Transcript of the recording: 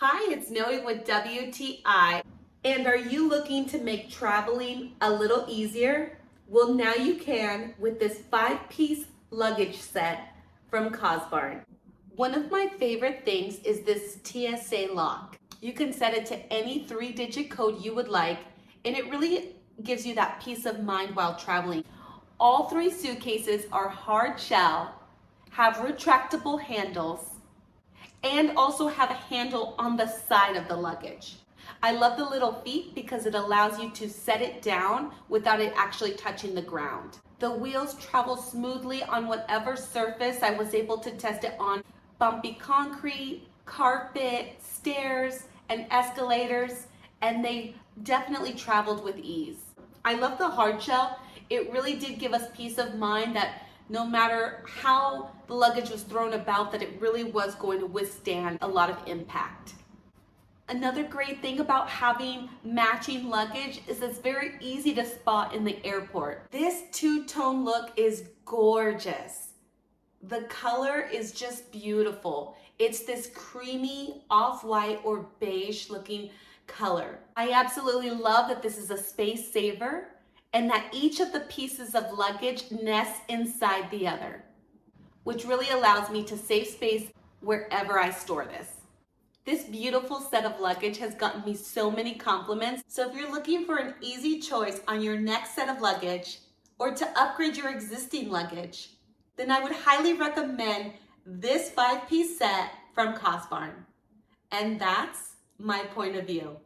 Hi, it's Noe with WTI. And are you looking to make traveling a little easier? Well, now you can with this 5-piece luggage set from Cosbarn. One of my favorite things is this TSA lock. You can set it to any 3-digit code you would like, and it really gives you that peace of mind while traveling. All 3 suitcases are hard shell, have retractable handles, and also have a handle on the side of the luggage. I love the little feet because it allows you to set it down without it actually touching the ground. The wheels travel smoothly on whatever surface. I was able to test it on bumpy concrete, carpet, stairs, and escalators, and they definitely traveled with ease. I love the hard shell. It really did give us peace of mind that no matter how the luggage was thrown about, that it really was going to withstand a lot of impact. Another great thing about having matching luggage is it's very easy to spot in the airport. This two-tone look is gorgeous. The color is just beautiful. It's this creamy off-white or beige looking color. I absolutely love that this is a space saver and that each of the pieces of luggage nests inside the other, which really allows me to save space wherever I store this. This beautiful set of luggage has gotten me so many compliments. So if you're looking for an easy choice on your next set of luggage or to upgrade your existing luggage, then I would highly recommend this 5-piece set from Cosbarn. And that's my point of view.